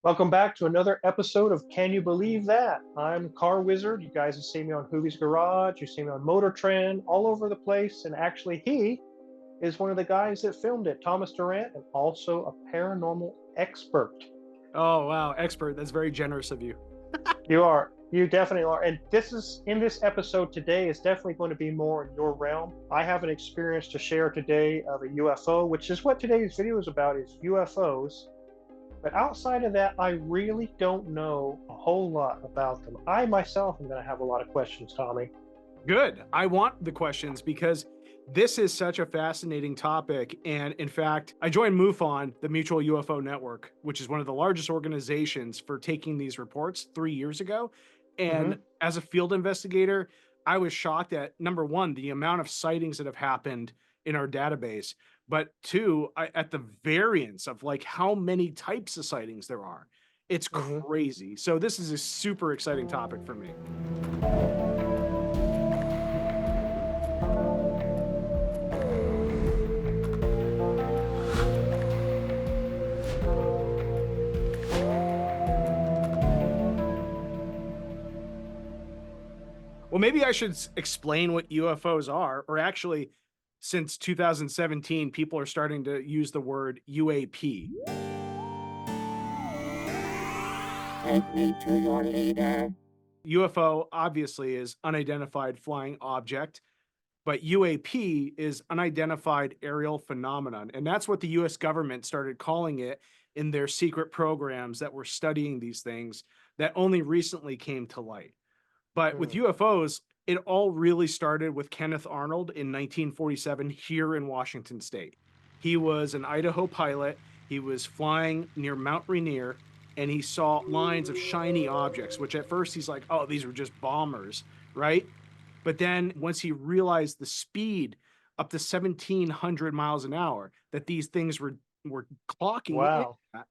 Welcome back to another episode of Can You Believe That? I'm Car Wizard. You guys have seen me on Hoovie's Garage, you've seen me on Motor Trend, all over the place. And actually, he is one of the guys that filmed it, Thomas Durant, and also a paranormal expert. Oh, wow. Expert. That's very generous of you. You definitely are. And in this episode today is definitely going to be more in your realm. I have an experience to share today of a UFO, which is what today's video is about, is UFOs. But outside of that, I really don't know a whole lot about them. I myself am going to have a lot of questions, Tommy. Good. I want the questions because this is such a fascinating topic. And in fact, I joined MUFON, the Mutual UFO Network, which is one of the largest organizations for taking these reports 3 years ago. And Mm-hmm. as a field investigator, I was shocked at number one, the amount of sightings that have happened in our database, but two, at the variance of like how many types of sightings there are. It's Mm-hmm. crazy. So this is a super exciting topic for me. Well, maybe I should explain what UFOs are, or actually, since 2017, people are starting to use the word UAP. Take me to your leader. UFO obviously is unidentified flying object, but UAP is unidentified aerial phenomenon. And that's what the US government started calling it in their secret programs that were studying these things that only recently came to light. But with Mm. UFOs, it all really started with Kenneth Arnold in 1947 here in Washington state. He was an Idaho pilot. He was flying near Mount Rainier and he saw lines of shiny objects, which at first he's like, oh, these were just bombers, right? But then once he realized the speed up to 1,700 miles an hour that these things were clocking in Wow. at,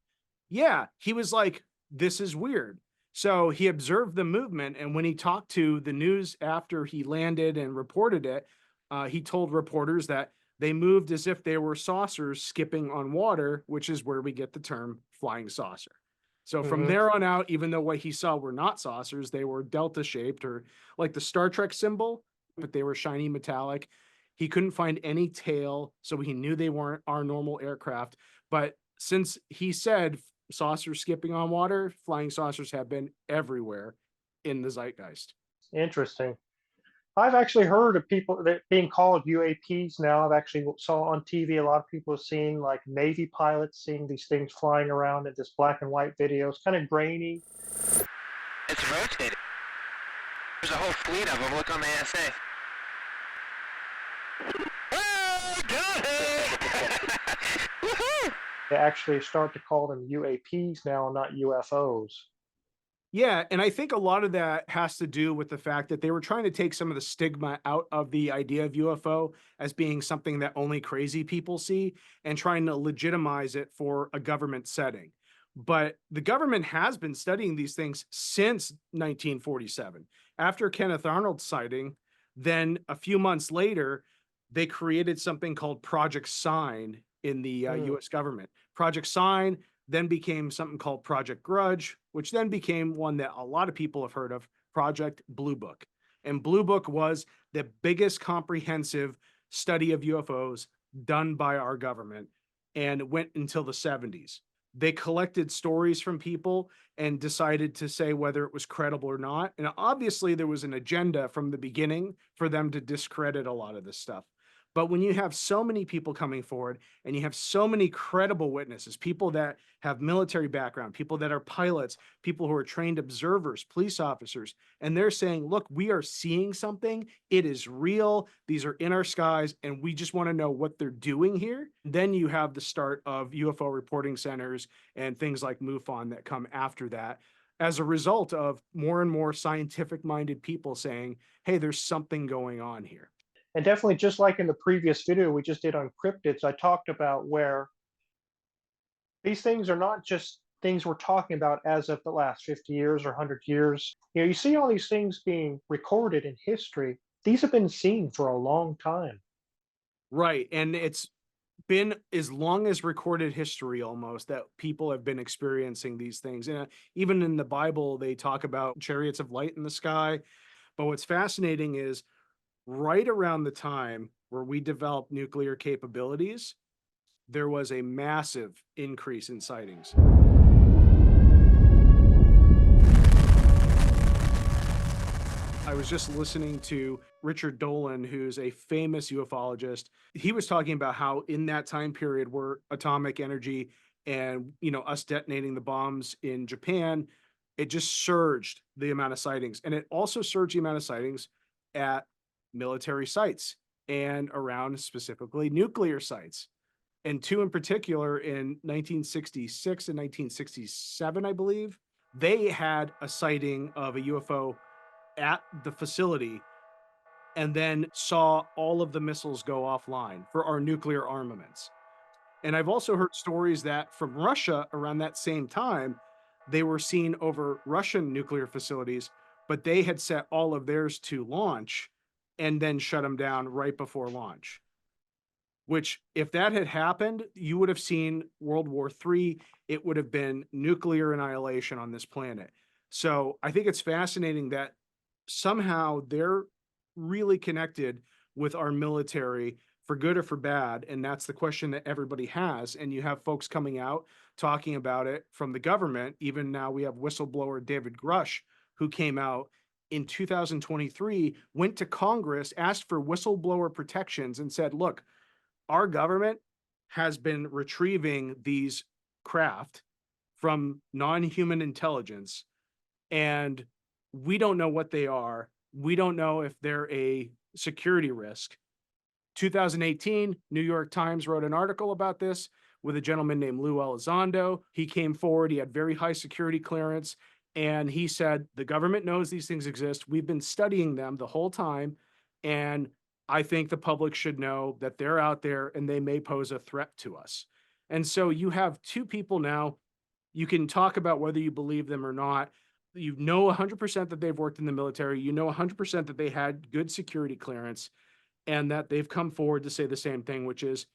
yeah, he was like, this is weird. So he observed the movement, and when he talked to the news after he landed and reported it, he told reporters that they moved as if they were saucers skipping on water, which is where we get the term flying saucer. So from Mm-hmm. there on out, even though what he saw were not saucers, they were delta shaped or like the Star Trek symbol, but they were shiny metallic. He couldn't find any tail, so he knew they weren't our normal aircraft. But since he said saucers skipping on water, flying saucers have been everywhere in the zeitgeist. Interesting. I've actually heard of people that being called UAPs now. I've actually saw on TV a lot of people seeing like Navy pilots seeing these things flying around in this black and white videos, kind of grainy. It's rotated. There's a whole fleet of them. Look on the ASA. Oh, got it! Woohoo! They actually start to call them UAPs now, not UFOs. Yeah, and I think a lot of that has to do with the fact that they were trying to take some of the stigma out of the idea of UFO as being something that only crazy people see and trying to legitimize it for a government setting. But the government has been studying these things since 1947. After Kenneth Arnold's sighting, then a few months later, they created something called Project Sign in the Mm. US government. Project Sign then became something called Project Grudge, which then became one that a lot of people have heard of, Project Blue Book. And Blue Book was the biggest comprehensive study of UFOs done by our government and went until the 70s. They collected stories from people and decided to say whether it was credible or not. And obviously, there was an agenda from the beginning for them to discredit a lot of this stuff. But when you have so many people coming forward and you have so many credible witnesses, people that have military background, people that are pilots, people who are trained observers, police officers, and they're saying, look, we are seeing something. It is real. These are in our skies, and we just want to know what they're doing here. Then you have the start of UFO reporting centers and things like MUFON that come after that as a result of more and more scientific minded people saying, hey, there's something going on here. And definitely, just like in the previous video we just did on cryptids, I talked about where these things are not just things we're talking about as of the last 50 years or 100 years. You see all these things being recorded in history. These have been seen for a long time. Right. And it's been as long as recorded history almost that people have been experiencing these things. And even in the Bible, they talk about chariots of light in the sky. But what's fascinating is right around the time where we developed nuclear capabilities, there was a massive increase in sightings. I was just listening to Richard Dolan, who's a famous ufologist. He was talking about how in that time period where atomic energy and, us detonating the bombs in Japan, it just surged the amount of sightings. And it also surged the amount of sightings at military sites and around specifically nuclear sites. And two in particular in 1966 and 1967, I believe, they had a sighting of a UFO at the facility and then saw all of the missiles go offline for our nuclear armaments. And I've also heard stories that from Russia around that same time, they were seen over Russian nuclear facilities, but they had set all of theirs to launch and then shut them down right before launch. Which, if that had happened, you would have seen World War III. It would have been nuclear annihilation on this planet. So I think it's fascinating that somehow they're really connected with our military for good or for bad. And that's the question that everybody has. And you have folks coming out talking about it from the government. Even now we have whistleblower David Grush, who came out in 2023, went to Congress, asked for whistleblower protections and said, look, our government has been retrieving these craft from non-human intelligence, and we don't know what they are. We don't know if they're a security risk. 2018, New York Times wrote an article about this with a gentleman named Lou Elizondo. He came forward. He had very high security clearance, and he said, the government knows these things exist. We've been studying them the whole time, and I think the public should know that they're out there and they may pose a threat to us. And so you have two people now. You can talk about whether you believe them or not. You know 100% that they've worked in the military. You know 100% that they had good security clearance and that they've come forward to say the same thing, which is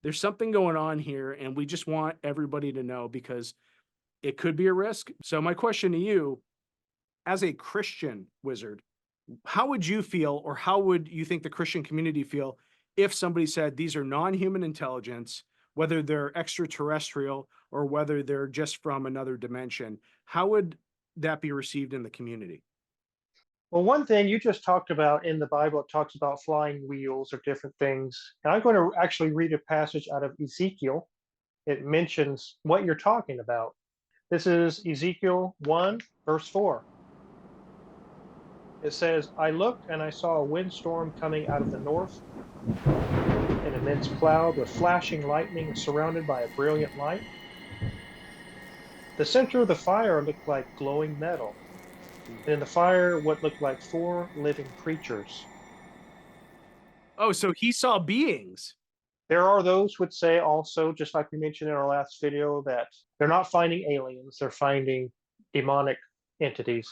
there's something going on here and we just want everybody to know because it could be a risk. So my question to you, as a Christian wizard, how would you feel, or how would you think the Christian community feel if somebody said these are non-human intelligence, whether they're extraterrestrial or whether they're just from another dimension? How would that be received in the community? Well, one thing you just talked about in the Bible, it talks about flying wheels or different things. And I'm going to actually read a passage out of Ezekiel. It mentions what you're talking about. This is Ezekiel 1, verse 4. It says, I looked and I saw a windstorm coming out of the north, an immense cloud with flashing lightning surrounded by a brilliant light. The center of the fire looked like glowing metal, and in the fire what looked like four living creatures. Oh, so he saw beings. There are those who would say also, just like we mentioned in our last video, that they're not finding aliens, they're finding demonic entities.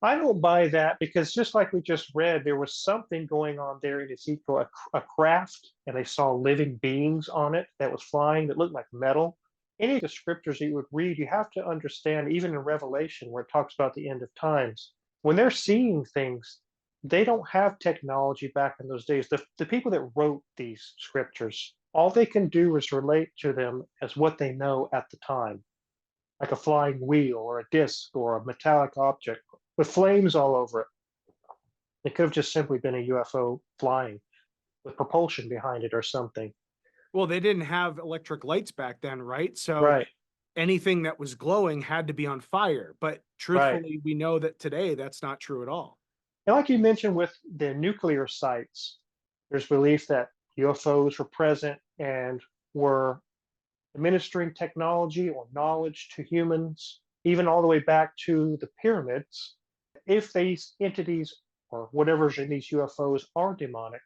I don't buy that because just like we just read, there was something going on there in Ezekiel, a craft, and they saw living beings on it that was flying that looked like metal. Any of the scriptures that you would read, you have to understand, even in Revelation, where it talks about the end of times, when they're seeing things, they don't have technology back in those days. The people that wrote these scriptures, all they can do is relate to them as what they know at the time, like a flying wheel or a disc or a metallic object with flames all over it. It could have just simply been a UFO flying with propulsion behind it or something. Well, they didn't have electric lights back then, right? So Right, anything that was glowing had to be on fire. But right. truthfully, we know that today that's not true at all. And like you mentioned with the nuclear sites, there's belief that UFOs were present and were administering technology or knowledge to humans, even all the way back to the pyramids. If these entities or whatever's in these UFOs are demonic,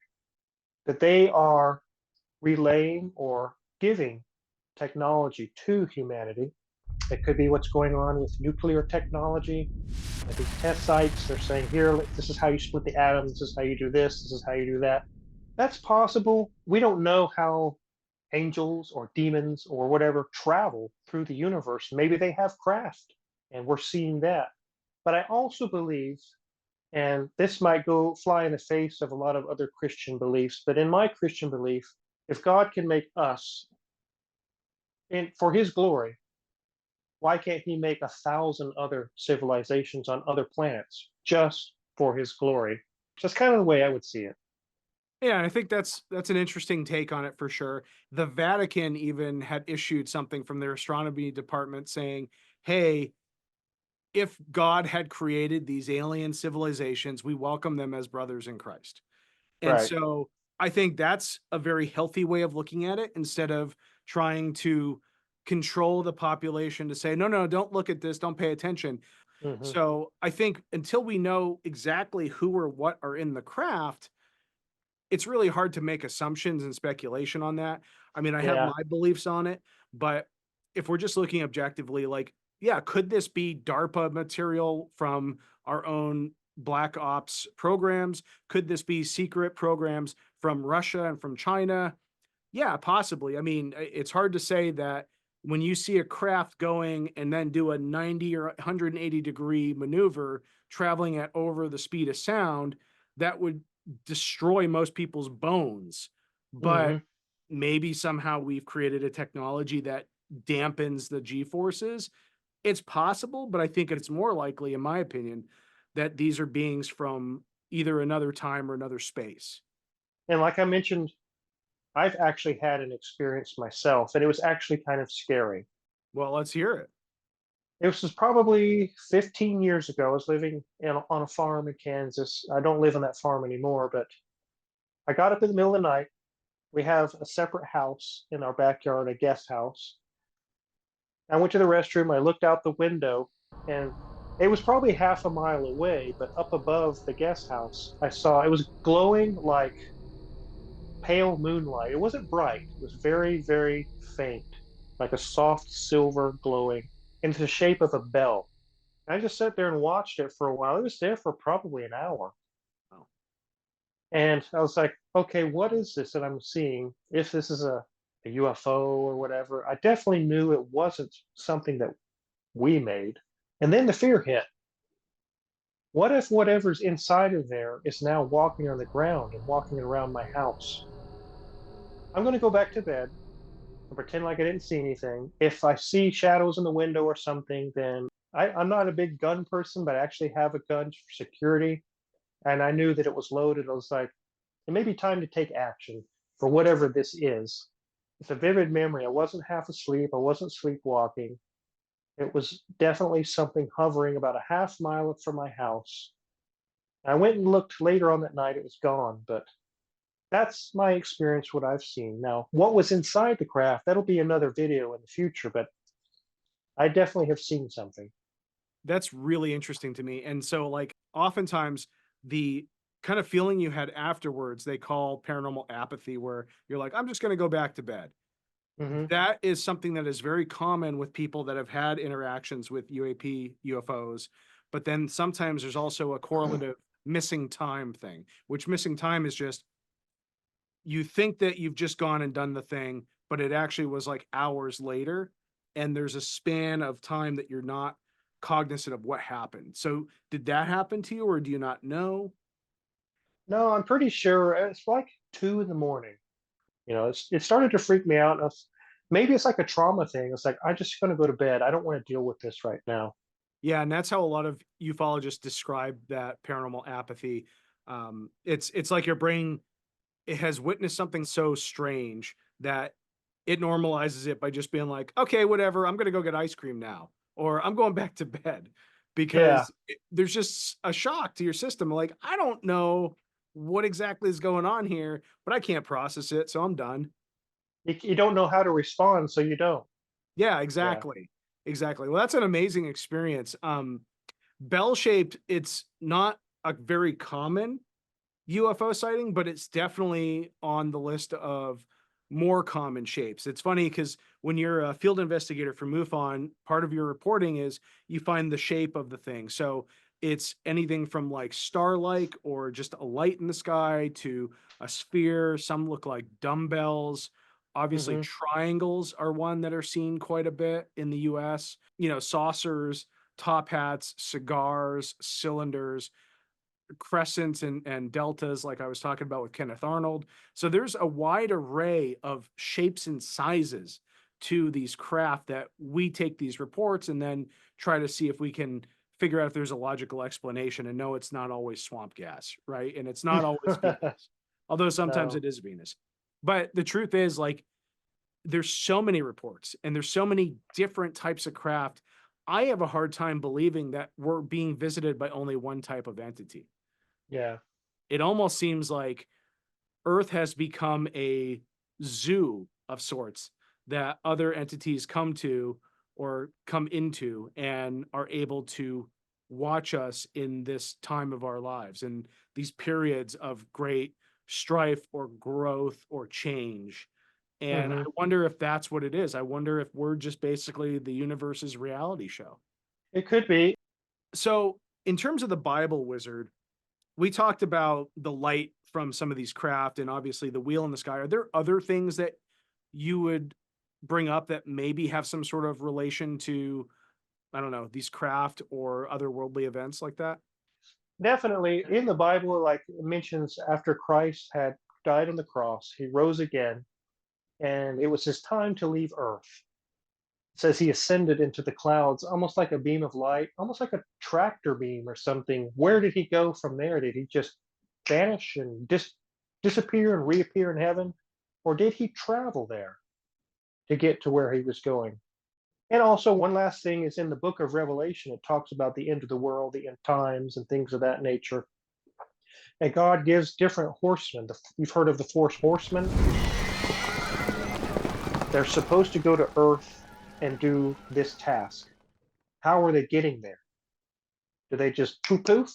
that they are relaying or giving technology to humanity. It could be what's going on with nuclear technology. At these test sites, they're saying, here, this is how you split the atoms, this is how you do this is how you do that. That's possible. We don't know how angels or demons or whatever travel through the universe. Maybe they have craft and we're seeing that. But I also believe, and this might go fly in the face of a lot of other Christian beliefs, but in my Christian belief, if God can make us for his glory, why can't he make 1,000 other civilizations on other planets just for his glory? Just kind of the way I would see it. Yeah, and I think that's an interesting take on it for sure. The Vatican even had issued something from their astronomy department saying, "Hey, if God had created these alien civilizations, we welcome them as brothers in Christ." And Right. so I think that's a very healthy way of looking at it instead of trying to control the population to say, no, no, don't look at this, don't pay attention. Hmm. So I think until we know exactly who or what are in the craft, it's really hard to make assumptions and speculation on that. I mean, I have Yeah. my beliefs on it, but if we're just looking objectively, like, yeah, could this be DARPA material from our own black ops programs? Could this be secret programs from Russia and from China? Yeah, possibly. I mean, it's hard to say that when you see a craft going and then do a 90 or 180-degree maneuver traveling at over the speed of sound, that would destroy most people's bones. But Hmm. maybe somehow we've created a technology that dampens the G forces. It's possible, but I think it's more likely, in my opinion, that these are beings from either another time or another space. And like I mentioned, I've actually had an experience myself, and it was actually kind of scary. Well, let's hear it. This was probably 15 years ago. I was living on a farm in Kansas. I don't live on that farm anymore, but I got up in the middle of the night. We have a separate house in our backyard, a guest house. I went to the restroom. I looked out the window, and it was probably half a mile away, but up above the guest house, I saw it was glowing like pale moonlight. It wasn't bright, it was very, very faint, like a soft silver glowing, in the shape of a bell. I just sat there and watched it for a while. It was there for probably an hour. Oh. And I was like, okay, what is this that I'm seeing? If this is a UFO or whatever, I definitely knew it wasn't something that we made. And then the fear hit. What if whatever's inside of there is now walking on the ground and walking around my house? I'm going to go back to bed and pretend like I didn't see anything. If I see shadows in the window or something, then I'm not a big gun person, but I actually have a gun for security. And I knew that it was loaded. I was like, it may be time to take action for whatever this is. It's a vivid memory. I wasn't half asleep. I wasn't sleepwalking. It was definitely something hovering about a half mile from my house. I went and looked later on that night. It was gone, but that's my experience, what I've seen. Now, what was inside the craft, that'll be another video in the future, but I definitely have seen something. That's really interesting to me. And so, like, oftentimes the kind of feeling you had afterwards, they call paranormal apathy, where you're like, I'm just going to go back to bed. Hmm. That is something that is very common with people that have had interactions with UAP, UFOs. But then sometimes there's also a correlative missing time thing, which missing time is just you think that you've just gone and done the thing, but it actually was like hours later. And there's a span of time that you're not cognizant of what happened. So did that happen to you or do you not know? No, I'm pretty sure it's like 2 in the morning. It started to freak me out. Maybe it's like a trauma thing. It's like, I'm just going to go to bed. I don't want to deal with this right now. Yeah, and that's how a lot of ufologists describe that paranormal apathy. It's like your brain it has witnessed something so strange that it normalizes it by just being like, okay, whatever, I'm gonna go get ice cream now, or I'm going back to bed Yeah. because there's just a shock to your system. Like, I don't know what exactly is going on here, but I can't process it, so I'm done. You don't know how to respond, so you don't. Yeah, Yeah. exactly. Exactly. Well, that's an amazing experience. Bell shaped, it's not a very common UFO sighting, but it's definitely on the list of more common shapes. It's funny because when you're a field investigator for MUFON, part of your reporting is you find the shape of the thing. So it's anything from like star-like or just a light in the sky to a sphere. Some look like dumbbells. Obviously, Hmm. triangles are one that are seen quite a bit in the US. Saucers, top hats, cigars, cylinders, crescents and deltas, like I was talking about with Kenneth Arnold. So there's a wide array of shapes and sizes to these craft that we take these reports and then try to see if we can figure out if there's a logical explanation. And no, it's not always swamp gas, right? And it's not always Venus, although sometimes No. it is Venus. But the truth is, like, there's so many reports and there's so many different types of craft. I have a hard time believing that we're being visited by only one type of entity. Yeah. It almost seems like Earth has become a zoo of sorts that other entities come to or come into and are able to watch us in this time of our lives and these periods of great strife or growth or change. And I Hmm. wonder if that's what it is. I wonder if we're just basically the universe's reality show. It could be. So, in terms of the Bible, Wizard, we talked about the light from some of these craft and obviously the wheel in the sky. Are there other things that you would bring up that maybe have some sort of relation to, I don't know, these craft or otherworldly events like that? Definitely in the Bible, like it mentions after Christ had died on the cross, he rose again, and it was his time to leave Earth. It says he ascended into the clouds, almost like a beam of light, almost like a tractor beam or something. Where did he go from there? Did he just vanish and disappear and reappear in heaven? Or did he travel there to get to where he was going? And also, one last thing is in the book of Revelation, it talks about the end of the world, the end times, and things of that nature. And God gives different horsemen. You've heard of the four horsemen? They're supposed to go to Earth and do this task. How are they getting there? Do they just poof poof?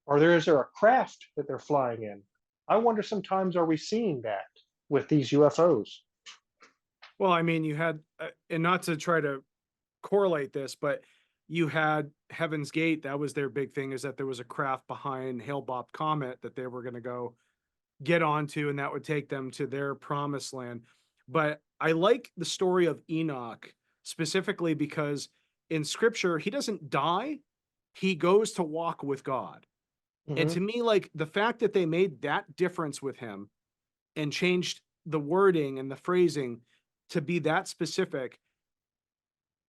Or is there a craft that they're flying in? I wonder sometimes, are we seeing that with these UFOs? Well, I mean, you had, and not to try to correlate this, but you had Heaven's Gate. That was their big thing, is that there was a craft behind Hale-Bopp Comet that they were going to go get onto, and that would take them to their promised land. But I like the story of Enoch specifically because in scripture, he doesn't die, he goes to walk with God. And Hmm. to me, like, the fact that they made that difference with him and changed the wording and the phrasing to be that specific,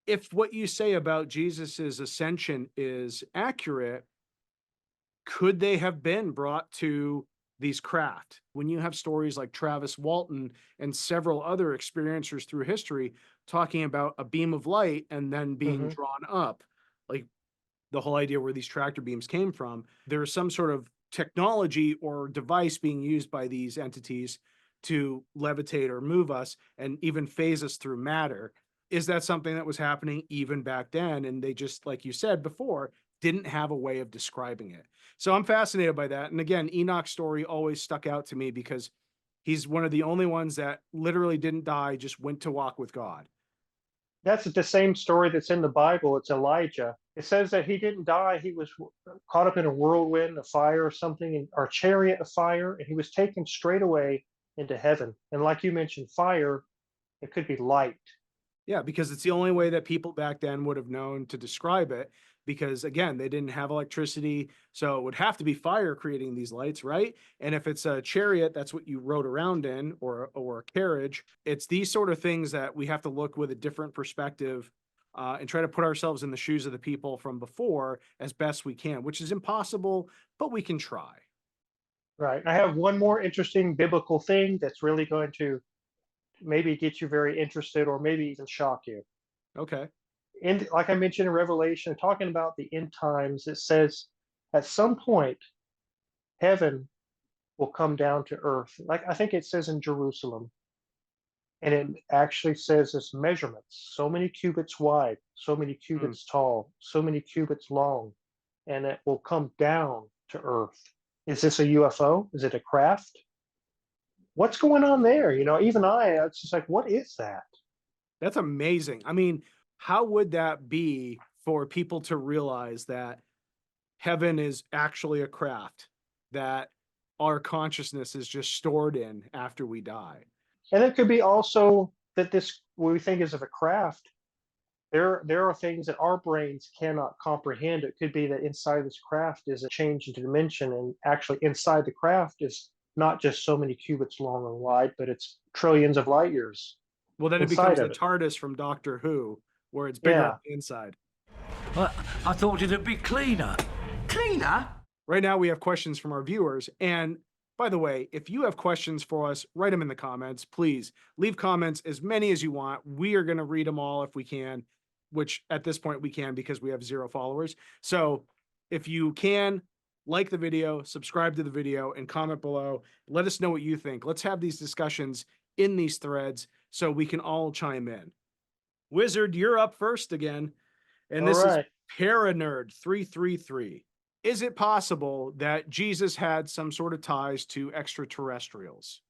if what you say about Jesus's ascension is accurate, could they have been brought to these craft? When you have stories like Travis Walton and several other experiencers through history talking about a beam of light and then being Hmm. drawn up, like the whole idea where these tractor beams came from, there's some sort of technology or device being used by these entities to levitate or move us and even phase us through matter. Is that something that was happening even back then? And they just, like you said before, didn't have a way of describing it. So I'm fascinated by that. And again, Enoch's story always stuck out to me because he's one of the only ones that literally didn't die, just went to walk with God. That's the same story that's in the Bible. It's Elijah. It says that he didn't die. He was caught up in a whirlwind, a fire or something, or a chariot of fire, and he was taken straight away into heaven. And like you mentioned, fire, it could be light. Yeah, because it's the only way that people back then would have known to describe it. Because again, they didn't have electricity. So it would have to be fire creating these lights, right? And if it's a chariot, that's what you rode around in, or a carriage. It's these sort of things that we have to look with a different perspective and try to put ourselves in the shoes of the people from before as best we can, which is impossible, but we can try. Right. I have one more interesting biblical thing that's really going to maybe get you very interested or maybe even shock you. Okay. And like I mentioned in Revelation, talking about the end times, it says at some point heaven will come down to earth. Like I think it says in Jerusalem, and it actually says this measurements, so many cubits wide, so many Hmm. cubits tall, so many cubits long, and it will come down to earth. Is this a UFO? Is it a craft? What's going on there? Even it's just like, what is that? That's amazing. I mean, how would that be for people to realize that heaven is actually a craft that our consciousness is just stored in after we die? And it could be also that this, what we think is of a craft, there are things that our brains cannot comprehend. It could be that inside this craft is a change into dimension, and actually inside the craft is not just so many cubits long and wide, but it's trillions of light years Well, then it inside becomes the of it. TARDIS from Doctor Who, where it's bigger on Yeah. the inside. Well, I thought it'd be cleaner. Cleaner? Right now, we have questions from our viewers. And by the way, if you have questions for us, write them in the comments. Please leave comments as many as you want. We are going to read them all if we can, which at this point we can because we have 0 followers. So if you can, like the video, subscribe to the video, and comment below. Let us know what you think. Let's have these discussions in these threads so we can all chime in. Wizard, you're up first again. And All this right. is Paranerd333. Is it possible that Jesus had some sort of ties to extraterrestrials?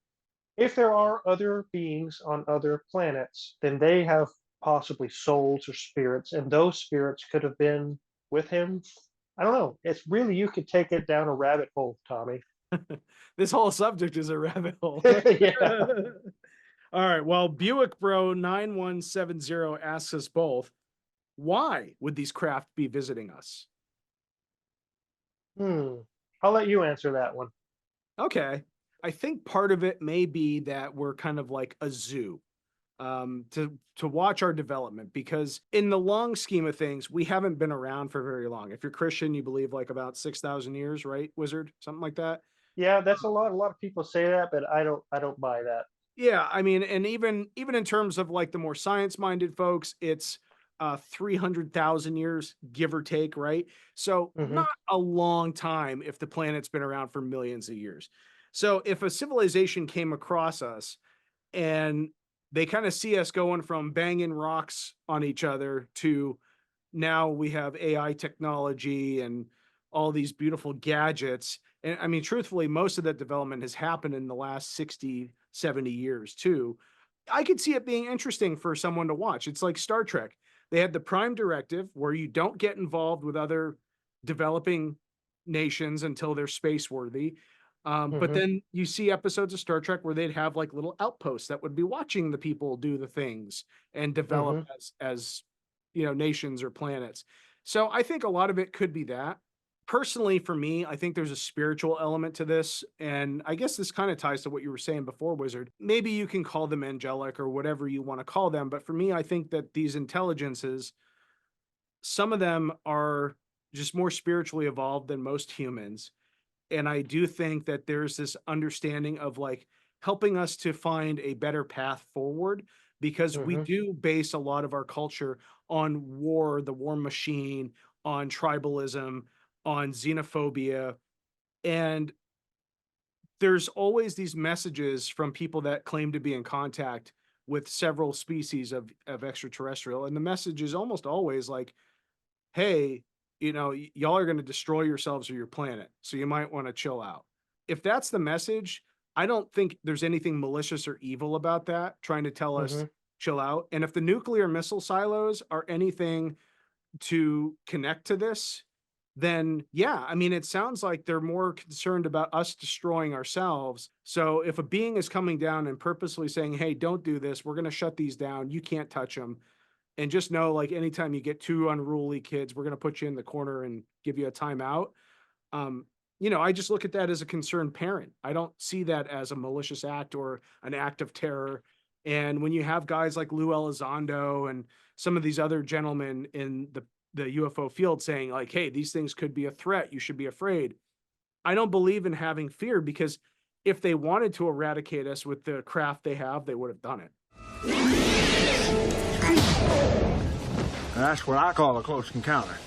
If there are other beings on other planets, then they have possibly souls or spirits, and those spirits could have been with him. I don't know. It's really, you could take it down a rabbit hole, Tommy. This whole subject is a rabbit hole. Yeah. All right. Well, Buick Bro 9170 asks us both, why would these craft be visiting us? I'll let you answer that one. Okay. I think part of it may be that we're kind of like a zoo to watch our development, because in the long scheme of things, we haven't been around for very long. If you're Christian, you believe like about 6,000 years, right, Wizard? Something like that. Yeah, that's a lot. A lot of people say that, but I don't buy that. Yeah, I mean, and even in terms of like the more science-minded folks, it's 300,000 years, give or take, right? So not a long time if the planet's been around for millions of years. So if a civilization came across us and they kind of see us going from banging rocks on each other to now we have AI technology and all these beautiful gadgets. And I mean, truthfully, most of that development has happened in the last 60, 70 years too. I could see it being interesting for someone to watch. It's like Star Trek. They had the Prime Directive where you don't get involved with other developing nations until they're space worthy. But then you see episodes of Star Trek where they'd have like little outposts that would be watching the people do the things and develop as you know, nations or planets. So I think a lot of it could be that. Personally, for me, I think there's a spiritual element to this. And I guess this kind of ties to what you were saying before, Wizard. Maybe you can call them angelic or whatever you want to call them. But for me, I think that these intelligences, some of them are just more spiritually evolved than most humans. And I do think that there's this understanding of like helping us to find a better path forward, because we do base a lot of our culture on war, the war machine, on tribalism, on xenophobia. And there's always these messages from people that claim to be in contact with several species of extraterrestrial. And the message is almost always like, hey, you know, y'all are going to destroy yourselves or your planet, so you might want to chill out. If that's the message, I don't think there's anything malicious or evil about that, trying to tell us chill out. And if the nuclear missile silos are anything to connect to this, then yeah, I mean, it sounds like they're more concerned about us destroying ourselves. So if a being is coming down and purposely saying, hey, don't do this, we're going to shut these down, you can't touch them. And just know, like, anytime you get 2 unruly kids, we're going to put you in the corner and give you a timeout. You know, I just look at that as a concerned parent. I don't see that as a malicious act or an act of terror. And when you have guys like Lou Elizondo and some of these other gentlemen in the UFO field saying like, hey, these things could be a threat, you should be afraid. I don't believe in having fear, because if they wanted to eradicate us with the craft they have, they would have done it. That's what I call a close encounter.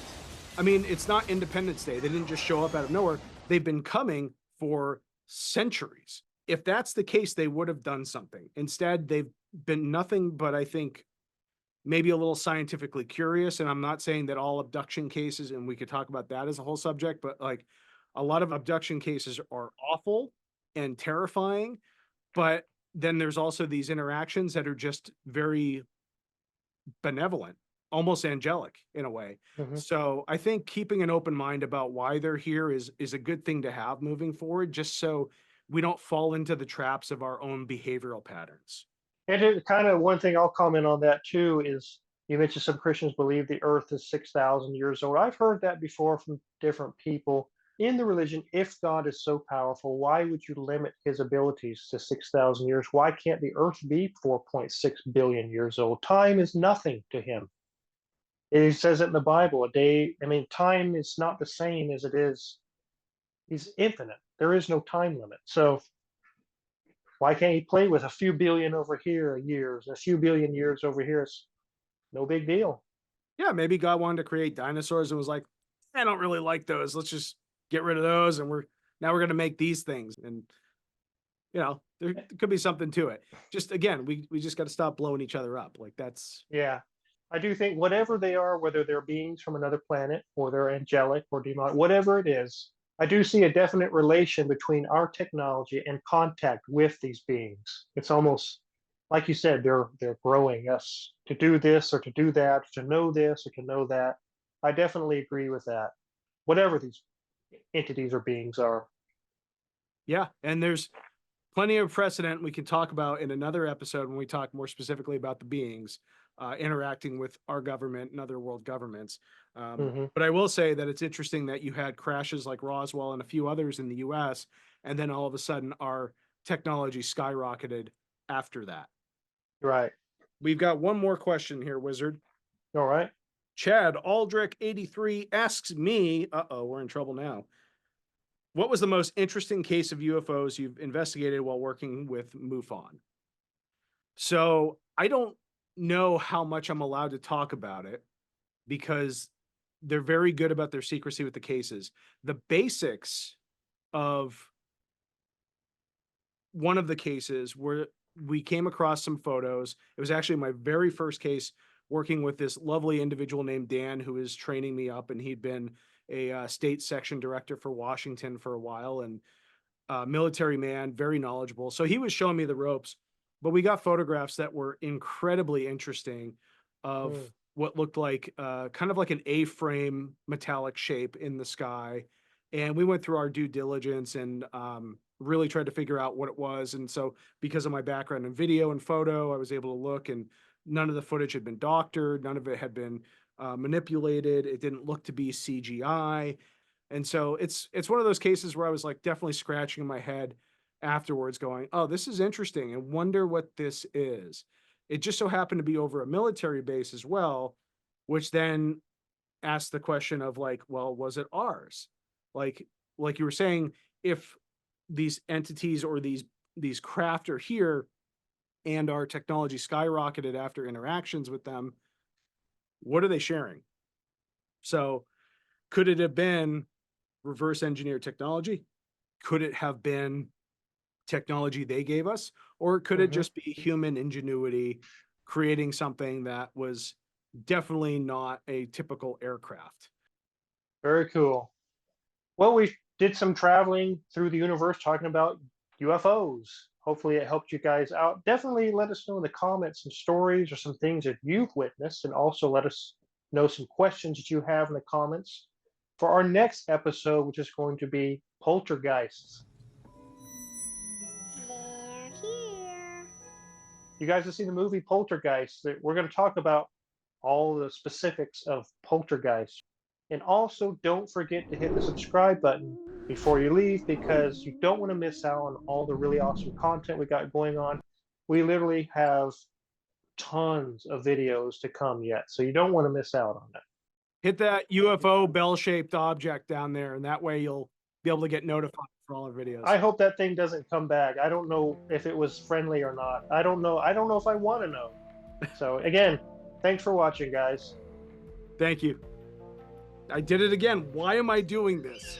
I mean, it's not Independence Day. They didn't just show up out of nowhere. They've been coming for centuries. If that's the case, they would have done something. Instead, they've been nothing but, I think, maybe a little scientifically curious. And I'm not saying that all abduction cases, and we could talk about that as a whole subject, but like a lot of abduction cases are awful and terrifying. But then there's also these interactions that are just very benevolent, almost angelic in a way. So I think keeping an open mind about why they're here is a good thing to have moving forward, just so we don't fall into the traps of our own behavioral patterns. And it kind of one thing I'll comment on that too is you mentioned some Christians believe the earth is 6,000 years old. I've heard that before from different people. In the religion, if God is so powerful, why would you limit his abilities to 6,000 years? Why can't the earth be 4.6 billion years old? Time is nothing to him. It says it in the Bible, a day, I mean, time is not the same as it is. He's infinite. There is no time limit. So why can't he play with a few billion over here years, a few billion years over here? It's no big deal. Yeah, maybe God wanted to create dinosaurs and was like, I don't really like those. Let's just get rid of those, and we're going to make these things. And there could be something to it. Just again, we just got to stop blowing each other up. Like that's Yeah. I do think whatever they are, whether they're beings from another planet or they're angelic or demonic, whatever it is, I do see a definite relation between our technology and contact with these beings. It's almost like you said, they're growing us to do this or to do that, to know this or to know that. I definitely agree with that. Whatever these entities or beings are. yeah. And there's plenty of precedent we can talk about in another episode when we talk more specifically about the beings interacting with our government and other world governments. But I will say that it's interesting that you had crashes like Roswell and a few others in the US, and then all of a sudden our technology skyrocketed after that. Right. We've got one more question here, Wizard. All right. Chad Aldrich 83 asks me, we're in trouble now. What was the most interesting case of UFOs you've investigated while working with MUFON? So I don't know how much I'm allowed to talk about it because they're very good about their secrecy with the cases. The basics of one of the cases where we came across some photos. It was actually my very first case working with this lovely individual named Dan, who is training me up, and he'd been a state section director for Washington for a while, and military man, very knowledgeable. So he was showing me the ropes, but we got photographs that were incredibly interesting of what looked like kind of like an A-frame metallic shape in the sky. And we went through our due diligence and really tried to figure out what it was. And so because of my background in video and photo, I was able to look, and none of the footage had been doctored. None of it had been manipulated. It didn't look to be CGI. And so it's one of those cases where I was like definitely scratching my head afterwards going, oh, this is interesting and wonder what this is. It just so happened to be over a military base as well, which then asked the question of like, well, was it ours? Like you were saying, if these entities or these craft are here and our technology skyrocketed after interactions with them, what are they sharing? So could it have been reverse engineered technology? Could it have been technology they gave us? Or could it just be human ingenuity creating something that was definitely not a typical aircraft? Very cool. Well, we did some traveling through the universe talking about UFOs. Hopefully it helped you guys out. Definitely let us know in the comments some stories or some things that you've witnessed, and also let us know some questions that you have in the comments for our next episode, which is going to be poltergeists. They're here. You guys have seen the movie Poltergeist. We're going to talk about all the specifics of poltergeist. And also don't forget to hit the subscribe button before you leave, because you don't want to miss out on all the really awesome content we got going on. We literally have tons of videos to come yet, so you don't want to miss out on it. Hit that UFO bell-shaped object down there, and that way you'll be able to get notified for all our videos. I hope that thing doesn't come back. I don't know if it was friendly or not. I don't know if I want to know. So again, thanks for watching, guys. Thank you. I did it again. Why am I doing this?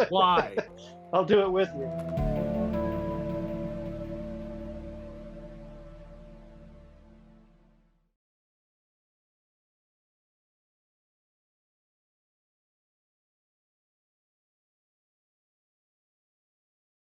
Why? I'll do it with you.